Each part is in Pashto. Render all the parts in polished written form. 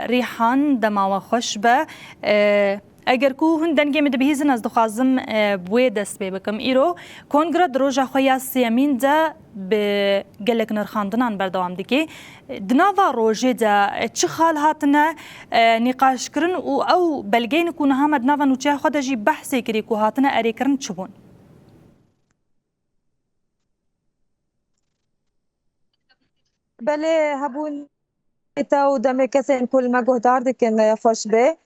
ریحان دما و خوش به اگر کو هندن گمد بهیزن از دخوازم بوی دست بی بکم ایرو کنگره دروژه خویا سیمین ده به گلک نرخاندنان بردوام دیگه دناوا روژه ده چه خال هاتنه نقاش کرن او بلگین کو نهام دناوا نوچه خود جی بحثی کری کو هاتنه اری کرن چبون بله هبون تا و دم کسین کل ما گهدار دکن خوش به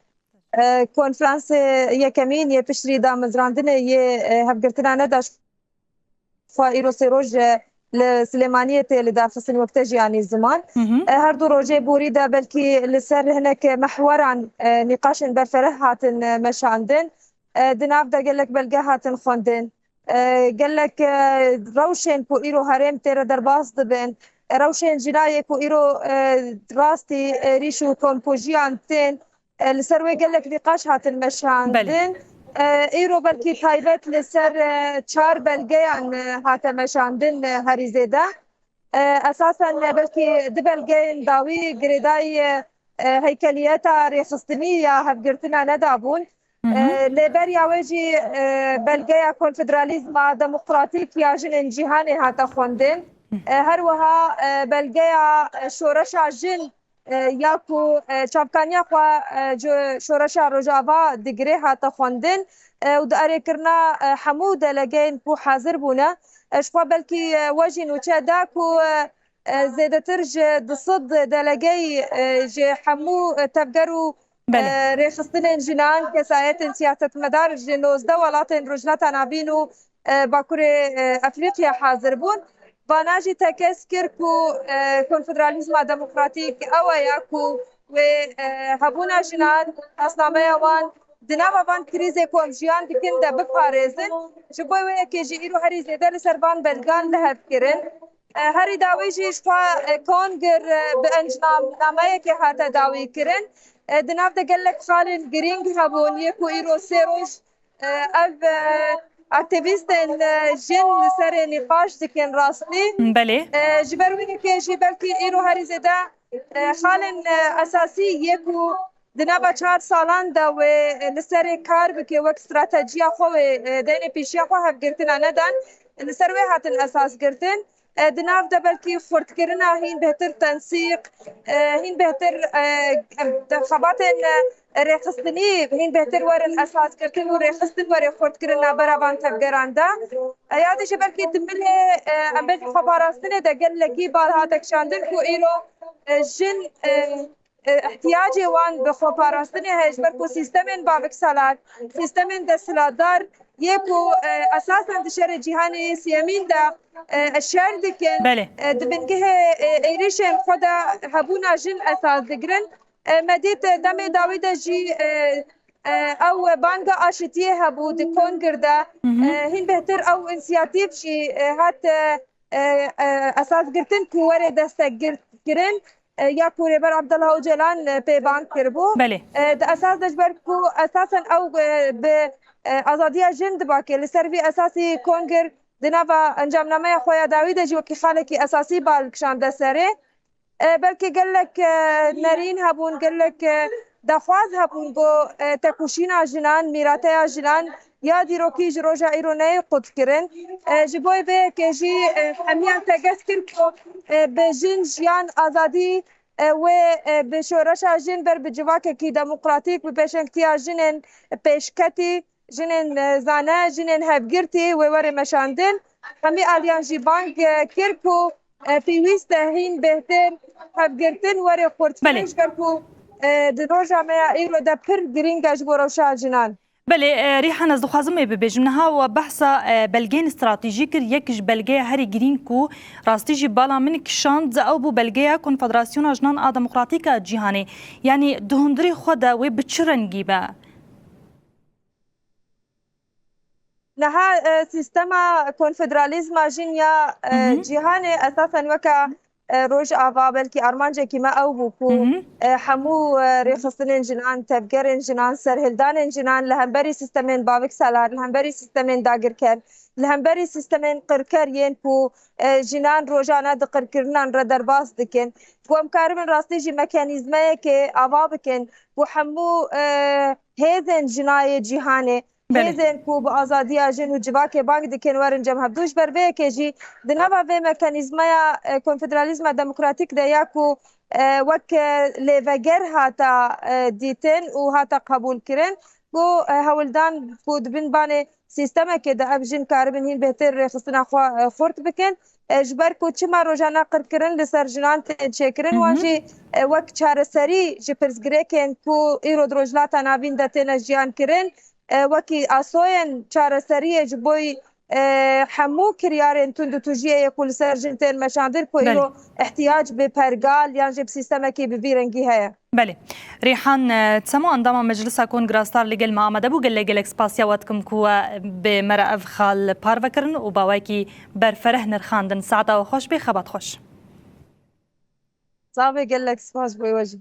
کنفرانس یکمین یه پشری دام زراندن یه هفگرتنا نداش فائرو سروج لسليمانية لدافسن وقت يعني الزمان هردو روجي بوريدا بلكي لسر هناك محور عن نقاش برفره هاتن مش عندن دناف دا قال لك بلقى هاتن خوندن قال لك روشن بو إيرو هرم تيرا درباس دبن روشن جناية بو إيرو راستي ريشو كون بوجي عندن لسروي قال لك نقاش هاتن مش عندن ایرو بلکی تایبت لسر چهار بلگه عن هاته مشاندن هری زیده اساسا بلکی دو بلگه داوی گریدای هیکلیتا ریخستنی یا هفگرتنا ندابون لبر یاوجی بلگه کنفدرالیزم دموکراتیک یا جن جهان هاته خوندن هر وها بلگه شورش جن یاکو چاپکانیا خوا شورشا روجاوا دگری هاتا خوندن و داره کرنا حمود لگین بو حاضر بونا اشخوا بلکی وجه نوچه داکو زیده ترج دصد دلگی جه حمو تبگرو ریخستن جنان کسایت سیاست مدار جنوزده ولاتن رجلتا نابینو باکور افریقیا حاضر بون باناجی تکس کرکو کنفدرالیزم دموکراتیک او یاکو و هبونا جنان اسنامه وان دناوا وان کریز کوم جیان دکن ده بپارێزن ji bo wê yekê jî îro herî zêde li ser van belgan lihev kirin herî dawî jî ji xwe kongir bi encamnameyekê hate dawî kirin di nav de gelek xalên girîng hebûn yek û îro sê roj ev aktivîstên jin li serê nîqaş dikin rastî ji ber wî yekê jî belkî îro herî zêde xalên esasî yek û di nava 4 salan de wê li serê kar bike wek stratejiya xwe wê denê pêşiya xwe hevgirtina nedan li ser wê hatin esas girtin di nav de belkî xurtkirina hîn bêhtir tensîq hîn bêhtir xebatên rêxistinî hîn bêhtir werin esasgirtin û rêxistin werê xurtkirina beravan tevgeran de ya de ji belkî di milê em belkî xweparastinê de gelekî bal hate kişandin ku îro jin احتیاجی وان به خۆپاراستنی هەیە بەر و سیستەمên باڤکسەلات سیستەمên دەسەڵاتدار یەک و ئەساساً di şerê cîhanê sêmîn de şer dikin di bingehê êrişên xwe de hebûna jin esas digirin me dît demê dawî de jî ew banga aşitiyê hebû di kongir de hîn bêhtir ew înisiyatîv jî hat esasgirtin ku werê destekgirin یا کوری بر عبدالله اوجلان پیوان کربو ده اساس دجبر کو اساسا او به آزادی جند باکه لسروی اساسی کنگر دنوا انجام نامه خویا داوید جو کی خالکی اساسی بالکشان ده سره بلکه گلک نرین هبون گلک دخواز هبون گو تکوشینا جنان میراته جنان یا دیروکی جروجا ایرونه قد کرن جبوی به که جی همیان تگس کرد به جن جیان آزادی و به شورش جن بر بجواک کی دموکراتیک به پیشنگتیا جنن پیشکتی جنن زانه جنن هفگرتی و ور مشاندن همی آلیان جی بانک کرکو پیویست هین بهتر هفگرتن ور خورتفنش کرکو دروجا میا ایرو دا پر گرینگاش بروشا جنان بله ریحان از دخوازم ببیجم نها و بحثا بلگین استراتژیک یکش بلگه هری گرین کو راستی جی بالا من کشاند او بو بلگه کنفدراسیون اجنان دموکراتیک جهانی یعنی دهندری خود و بچرنگی با نها سیستما کنفدرالیزم جن یا جهان اساسا وکا روج آوا بلکی آرمانجه کی ما او بکو حمو رخصتن جنان تبگر جنان سرهلدان جنان لهمبری سیستمین باوک سالار لهمبری سیستمین داگر کر لهمبری سیستمین قرکر ین کو جنان روزانه د قرکرنان را درباس دکن و امکارمن راستی جی مکانیزمه که آوا بکن و حمو هیزن جنای جهانه هیزن کو با آزادی آجن و جواک بانک دکن ورن جمع بدوش بر وی که جی دنبا وی مکانیزمه کنفدرالیزم دموکراتیک دیا کو وک لیوگر هاتا دیتن و هاتا قبول کرن کو هولدان کو دبن بانه سیستم که د ابجن کاربن هین بهتر خصنا خورت بکن جبر کو چما روزانه قرکرن لسر جنان تشکرن واجی وک چارەسەری ji pirsgirêkên ku îro rojhilata navîn de têne jiyan kirin wekî asoyên çareseriyê ji bo hemû kiryarên tund û tujiyê ku li ser jin tên meşandir ku îro ihtiyac bi pergal yan jî bi sîstemekî bi vî rengî heye. بله ریحان تسمو اندام مجلس کنگراستار لگل ما آمده بو گل گل اکسپاسیا واتکم کو به مرا خال پار وکرن و باوکی برفره نرخاندن سعدا و خوش به خبات خوش صافي قال لك سباس بوي وجه